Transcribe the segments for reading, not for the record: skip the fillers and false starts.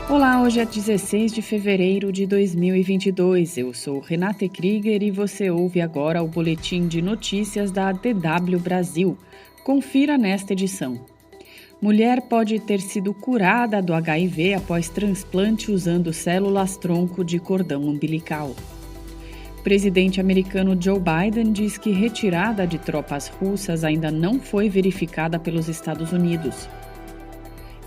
Olá, hoje é 16 de fevereiro de 2022. Eu sou Renate Krieger e você ouve agora o boletim de notícias da DW Brasil. Confira nesta edição. Mulher pode ter sido curada do HIV após transplante usando células-tronco de cordão umbilical. Presidente americano Joe Biden diz que retirada de tropas russas ainda não foi verificada pelos Estados Unidos.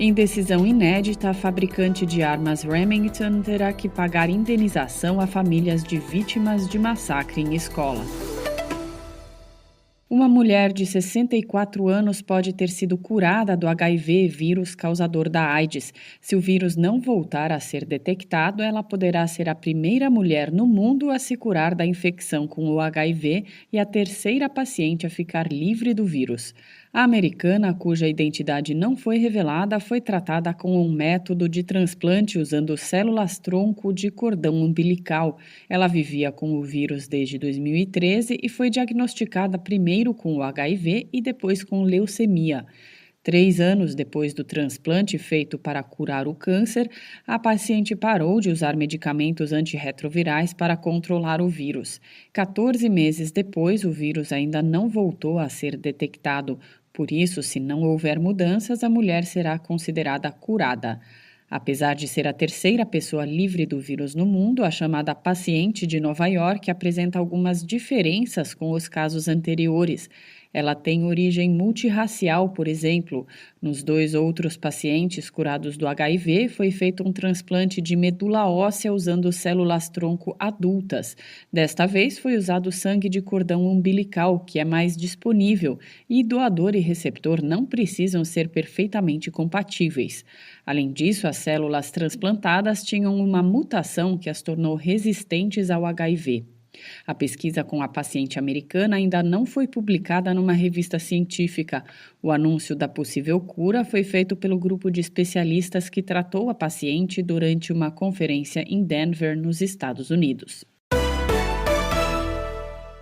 Em decisão inédita, a fabricante de armas Remington terá que pagar indenização a famílias de vítimas de massacre em escola. Uma mulher de 64 anos pode ter sido curada do HIV, vírus causador da AIDS. Se o vírus não voltar a ser detectado, ela poderá ser a primeira mulher no mundo a se curar da infecção com o HIV e a terceira paciente a ficar livre do vírus. A americana, cuja identidade não foi revelada, foi tratada com um método de transplante usando células-tronco de cordão umbilical. Ela vivia com o vírus desde 2013 e foi diagnosticada primeiro com o HIV e depois com leucemia. 3 anos depois do transplante feito para curar o câncer, a paciente parou de usar medicamentos antirretrovirais para controlar o vírus. 14 meses depois, o vírus ainda não voltou a ser detectado. Por isso, se não houver mudanças, a mulher será considerada curada. Apesar de ser a terceira pessoa livre do vírus no mundo, a chamada paciente de Nova York apresenta algumas diferenças com os casos anteriores. Ela tem origem multirracial, por exemplo. Nos 2 outros pacientes curados do HIV, foi feito um transplante de medula óssea usando células-tronco adultas. Desta vez, foi usado sangue de cordão umbilical, que é mais disponível, e doador e receptor não precisam ser perfeitamente compatíveis. Além disso, as células transplantadas tinham uma mutação que as tornou resistentes ao HIV. A pesquisa com a paciente americana ainda não foi publicada numa revista científica. O anúncio da possível cura foi feito pelo grupo de especialistas que tratou a paciente durante uma conferência em Denver, nos Estados Unidos.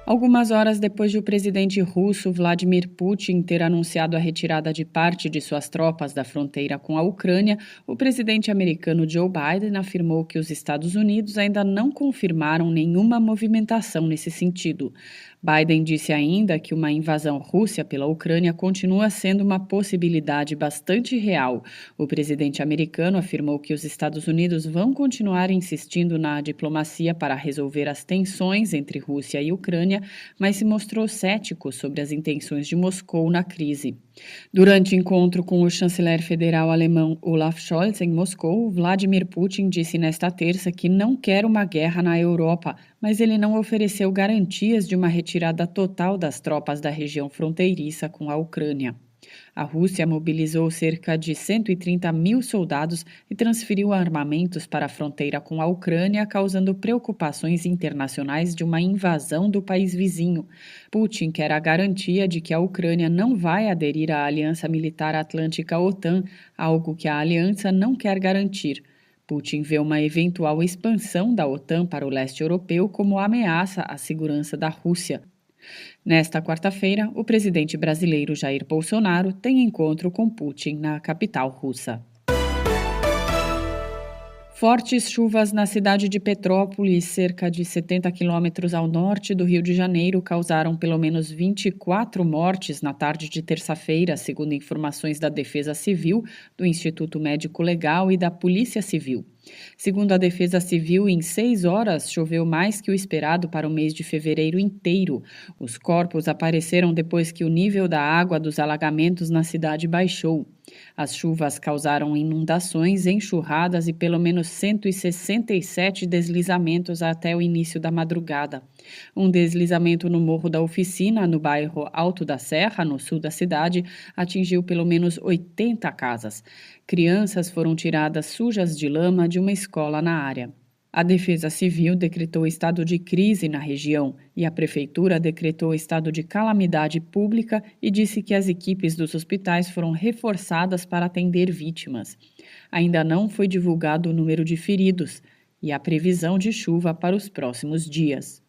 Algumas horas depois de o presidente russo Vladimir Putin ter anunciado a retirada de parte de suas tropas da fronteira com a Ucrânia, o presidente americano Joe Biden afirmou que os Estados Unidos ainda não confirmaram nenhuma movimentação nesse sentido. Biden disse ainda que uma invasão russa pela Ucrânia continua sendo uma possibilidade bastante real. O presidente americano afirmou que os Estados Unidos vão continuar insistindo na diplomacia para resolver as tensões entre Rússia e Ucrânia, mas se mostrou cético sobre as intenções de Moscou na crise. Durante encontro com o chanceler federal alemão Olaf Scholz em Moscou, Vladimir Putin disse nesta terça que não quer uma guerra na Europa, mas ele não ofereceu garantias de uma retirada total das tropas da região fronteiriça com a Ucrânia. A Rússia mobilizou cerca de 130 mil soldados e transferiu armamentos para a fronteira com a Ucrânia, causando preocupações internacionais de uma invasão do país vizinho. Putin quer a garantia de que a Ucrânia não vai aderir à Aliança Militar Atlântica OTAN, algo que a aliança não quer garantir. Putin vê uma eventual expansão da OTAN para o leste europeu como ameaça à segurança da Rússia. Nesta quarta-feira, o presidente brasileiro Jair Bolsonaro tem encontro com Putin na capital russa. Fortes chuvas na cidade de Petrópolis, cerca de 70 quilômetros ao norte do Rio de Janeiro, causaram pelo menos 24 mortes na tarde de terça-feira, segundo informações da Defesa Civil, do Instituto Médico Legal e da Polícia Civil. Segundo a Defesa Civil, em 6 horas choveu mais que o esperado para o mês de fevereiro inteiro. Os corpos apareceram depois que o nível da água dos alagamentos na cidade baixou. As chuvas causaram inundações, enxurradas e pelo menos 167 deslizamentos até o início da madrugada. Um deslizamento no Morro da Oficina, no bairro Alto da Serra, no sul da cidade, atingiu pelo menos 80 casas. Crianças foram tiradas sujas de lama de uma escola na área. A Defesa Civil decretou estado de crise na região e a Prefeitura decretou estado de calamidade pública e disse que as equipes dos hospitais foram reforçadas para atender vítimas. Ainda não foi divulgado o número de feridos e a previsão de chuva para os próximos dias.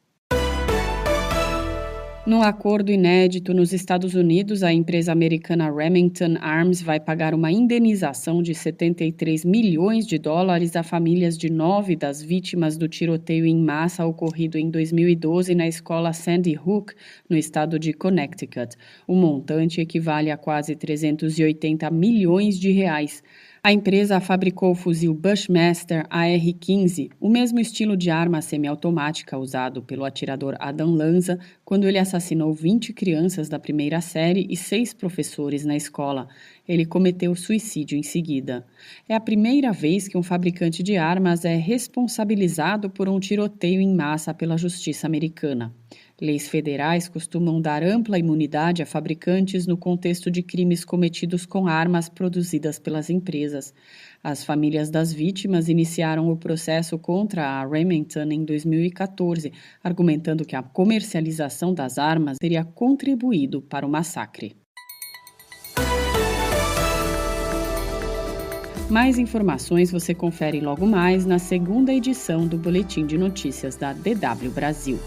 Num acordo inédito nos Estados Unidos, a empresa americana Remington Arms vai pagar uma indenização de 73 milhões de dólares a famílias de 9 das vítimas do tiroteio em massa ocorrido em 2012 na escola Sandy Hook, no estado de Connecticut. O montante equivale a quase 380 milhões de reais. A empresa fabricou o fuzil Bushmaster AR-15, o mesmo estilo de arma semiautomática usado pelo atirador Adam Lanza quando ele assassinou 20 crianças da primeira série e 6 professores na escola. Ele cometeu suicídio em seguida. É a primeira vez que um fabricante de armas é responsabilizado por um tiroteio em massa pela justiça americana. Leis federais costumam dar ampla imunidade a fabricantes no contexto de crimes cometidos com armas produzidas pelas empresas. As famílias das vítimas iniciaram o processo contra a Remington em 2014, argumentando que a comercialização das armas teria contribuído para o massacre. Mais informações você confere logo mais na segunda edição do Boletim de Notícias da DW Brasil.